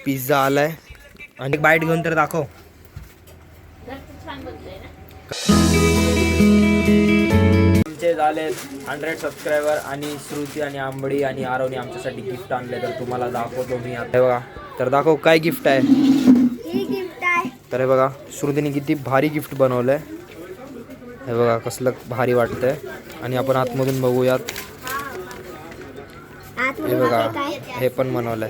Pizza आलाय आणि एक बाईट घेऊन तर दाखव. आमचे झाले 100 सबस्क्रायबर आणि श्रुती आणि आंबडी आणि आरवने आमच्यासाठी गिफ्ट आणले तर तुम्हाला दाखवतो मी आता. बघा तर दाखव काय गिफ्ट आहे. ही गिफ्ट आहे. तर हे बघा श्रुतीने किती भारी गिफ्ट बनवलंय. हे बघा कसलं भारी वाटतंय आणि आपण आतमधून बघूयात. हे बघा हे पण बनवलंय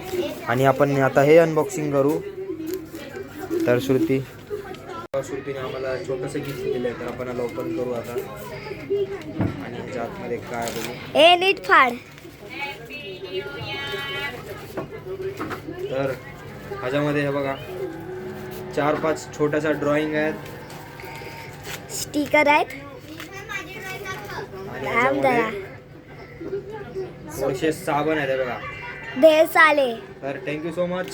आणि आपण आता हे अनबॉक्सिंग करू. तर श्रुतीने आम्हाला छोटंसं गिफ्ट दिलंय तर आपण याला ओपन करू आता आणि ह्याच्या आतमध्ये काय बघू. ए नीट फाड. तर ह्याच्यामध्ये हे बघा 4-5 छोट्याशा ड्रॉइंग आहेत, स्टिकर आहेत आणि ह्याच्यामध्ये थोडेसे साबण आहेत. हे बघा दे साले. तर थँक्यू सो मच.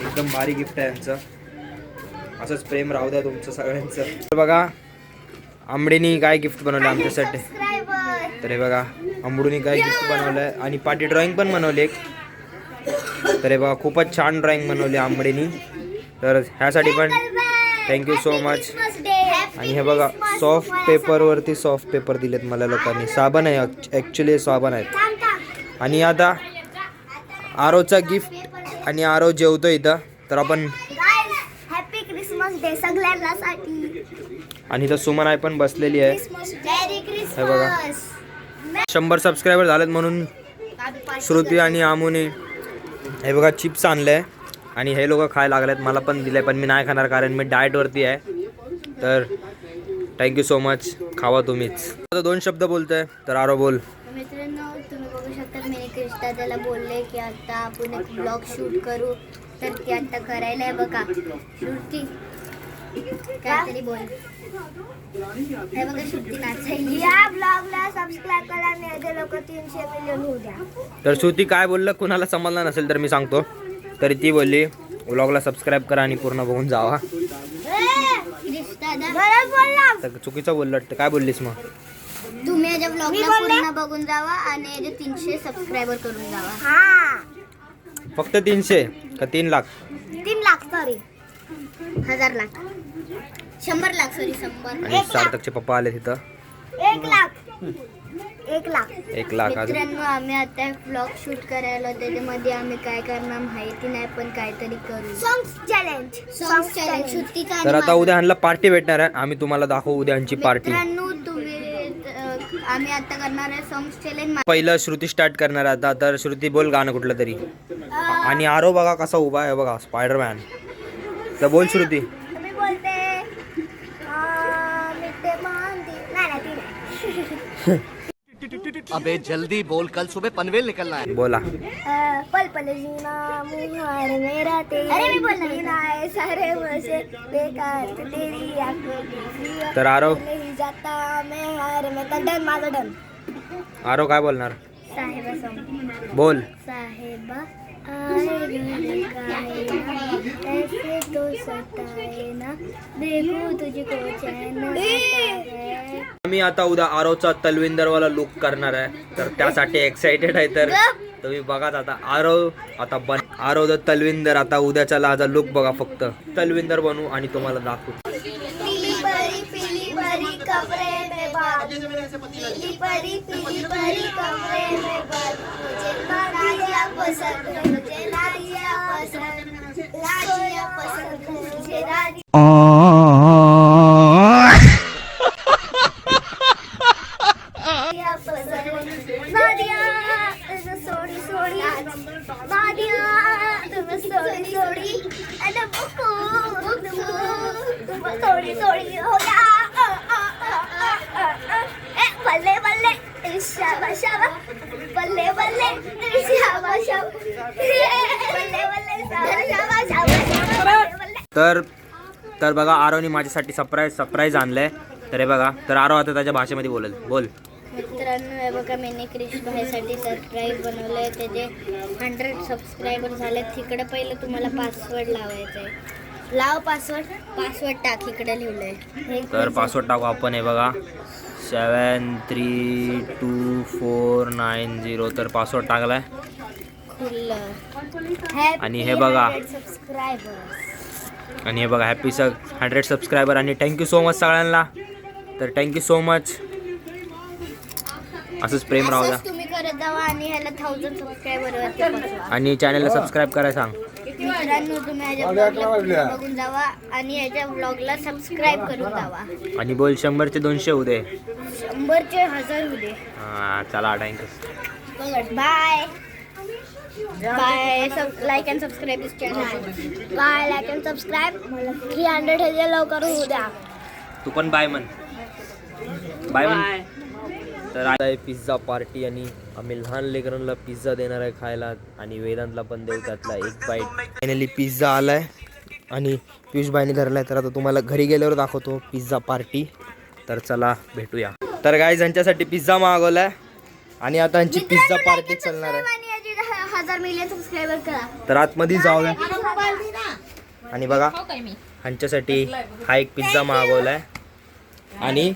एकदम भारी गिफ्ट आहे यांचं. असंच प्रेम राहू द्या तुमचं सगळ्यांचं. तर बघा आंबडीनी काय गिफ्ट बनवलं आमच्यासाठी. तर हे बघा आंबडूनी काय गिफ्ट बनवलंय आणि पाटी ड्रॉइंग पण बनवली एक. तर हे बघा खूपच छान ड्रॉइंग बनवली आंबडीनी. तर ह्यासाठी पण थँक्यू सो मच. आणि हे बघा सॉफ्ट पेपरवरती सॉफ्ट पेपर दिलेत मला लोकांनी. साबण आहे ॲक्च्युली साबण आहेत. आणि आता आरोचा गिफ्ट आणि आरो जेवतो इथं. तर आपण हॅपी क्रिसमस डे सगळ्यांसाठी. आणि इथं सुमन आई पण बसलेली आहे. हे बघा 100 सबस्क्रायबर झालेत म्हणून श्रुती आणि आमुनी हे बघा चिप्स आणले आणि हे लोक खायला लागलेत. मला पण दिले पण मी नाही खाणार कारण मी डाएटवरती आहे. तर थँक्यू सो मच. खावा तुम्हीच. आता 2 शब्द बोलतोय तर आरो बोल. मित्रांनो तुम्ही बघू शकता मी कृष्णा त्याला बोलले की आता आपण एक ब्लॉग शूट करू. तर ते आता करायला आहे बघा. श्रुती काहीतरी बोल. हे बघा श्रुती नाचायली. या ब्लॉगला सबस्क्राइब करा आणि लोक 300 मिलियन होऊ द्या. तर श्रुती काय बोललं कुणाला समजलं नसेल तर मी सांगतो. तरी ती बोलली व्लॉगला सबस्क्राईब करा आणि पूर्ण बघून जावा. तर चुकीचं बोललं वाटतं. काय बोललीस मग. तुम्ही याच्या ब्लॉगला पूर्ण बघून जावा आणि याचे 300 सबस्क्रायबर करून जावा. हा फक्त 300 का 3 लाख. 3 lakh sorry 1000 lakh 100 lakh sorry 100. आणि सार्थकचे पप्पा आले तिथं. 1 लाख 1 लाख 1 लाख. मित्रांनो आम्ही आता ब्लॉग शूट करायला त्याच्यामध्ये आम्ही काय करणार माहिती नाही पण काहीतरी करू. Songs challenge. तर आता उद्या ह्यांना पार्टी भेटणार आहे. आम्ही तुम्हाला दाखवू उद्या ह्यांची पार्टी. मित्रांनो तुम्ही आम्ही आता करणार आहे सॉंग्स चॅलेंज. पहिलं श्रुती स्टार्ट करणार आहे आता. तर श्रुती बोल गाणं कुठलं तरी. आणि आरो बघा कसा उभा आहे बघा स्पायडरमॅन. तर बोल श्रुती. मी बोलते अबे जल्दी बोल कल सुबह पनवेल निकलना है. बोला. पल पल जीना मुहार मेरा तेरा. अरे मी बोलना है सारे मुझे बेकार तेरी आंखों. तर आरो नहीं जाता मैं हार में तर डन माझा डन. आरो काय बोलणार. साहेबा सॉन्ग बोल. साहेबा ऐसे तो सताए ना देखो तुझको चैन है. आम्ही आता उद्या आरोचा तलविंदरवाला लुक करणार आहे. तर त्यासाठी एक्साइटेड आहे. तर तुम्ही बघा आता आरो द तलविंदर. आता उद्याचा लाजा लुक बघा. फक्त तलविंदर बनू आणि तुम्हाला दाखवू. पीली परी कमरे में बात. पीली परी कमरे में बात. मुझे लाजिया पसंद है. मुझे लाजिया पसंद. लाजिया पसंद है. मुझे लाजिया नादिया सोडी सोडी नादिया तुम सोडी सोडी अरे बुकू तुम सोडी सोडी हो गया. बल्ले बल्ले शाबा शाबा बल्ले बल्ले शाबा शाबा बल्ले बल्ले शाबा शाबा. तर बघा आरोनी माझ्यासाठी सरप्राईज आणलंय. तर हे बघा. तर आरो आता त्याच्या भाषेमध्ये बोलेल. बोल. मित्रांनो हे बघा मी क्रिश भाईसाठी सरप्राईज बनवलं आहे. त्याचे 100 सबस्क्रायबर झाले. तिकडे पहिलं तुम्हाला पासवर्ड लावायचं आहे. लाव पासवर्ड टाक. इकडे लिहिलंय. तर पासवर्ड टाकू आपण. हे बघा 7322490. तर पासवर्ड टाकलाय. खुललं. आणि हे बघा. सबस्क्रायबर्स. आणि हे बघा हॅपी 100 सबस्क्रायबर आणि थँक्यू सो मच सगळ्यांना. तर थँक्यू सो मच. असंच प्रेम राहू द्या. तुम्ही करत जावा आणि ह्याला 1000 सबस्क्रायबर वरती पोहोचवा. आणि चॅनलला सबस्क्राईब करायला सांग. मित्रांनो तुम्ही ह्याच्या ब्लॉगला बघून जावा आणि ह्याच्या ब्लॉगला सबस्क्राईब करून जावा. आणि बोल 100 चे 200 होऊ दे. 100 चे 1000 होऊ दे. हा चला thank you. Bye bye. Like and subscribe this channel. Bye. Like and subscribe. 300 ह्याच्या लवकर होऊ द्या. तू पण बाय म्हण. बाय म्हण. तर आता आहे पिझ्झा पार्टी आणि आम्ही लहान लेकरांना पिझ्झा देणार आहे खायला आणि वेदांतला पण देऊ त्यातला एक बाईट. फायनली पिझ्झा आलाय आणि पियुषबाईने धरलाय. तर आता तुम्हाला घरी गेल्यावर दाखवतो पिझ्झा पार्टी. तर चला भेटूया. तर गाईज यांच्यासाठी पिझ्झा मागवलाय आणि आता यांची पिझ्झा पार्टी चालणार आहे. 1000 मिलियन सबस्क्रायबर करा. तर आतमध्ये जाऊया आणि बघा ह्यांच्यासाठी हा एक पिझ्झा मागवलाय आणि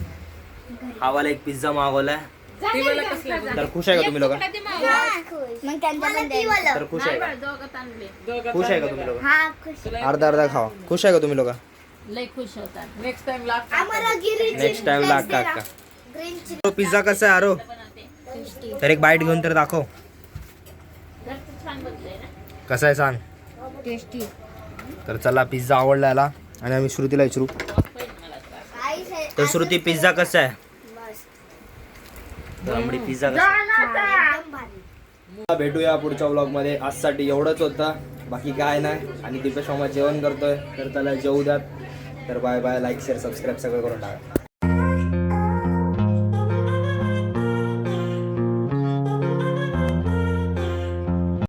हा वाला एक पिझ्झा मागवलाय. तर खुश आहे का तुम्ही लोक? मग त्यांचा पण द्यायला. तर खुश आहे का? खुश आहे का तुम्ही लोक? हा खुश. अर्धा अर्धा खावा. खुश आहे का तुम्ही लोक? लय खुश होतात. नेक्स्ट टाइम लागतात. आम्हाला गिरीची नेक्स्ट टाइम flash लागतात द्या. का? ग्रीन चिली तो पिझ्झा कसा आहे आरो? टेस्टी. तर एक बाईट घेऊन तर दाखव. कसा आहे सांग. टेस्टी. तर चला पिझ्झा आवडला याला आणि आम्ही श्रुतीला विचारू. तर श्रुती पिझ्झा कसा आहे? तर आम्ही पिझ्झा कसा एकदम भारी. भेटूया पुढच्या व्लॉग मध्ये. आजसाठी एवढंच होतं, बाकी काय नाही. आणि दिपेश मामा जेवण करतोय तर त्याला जेवू द्यात. तर bye bye. Like share subscribe सगळं करून टाका.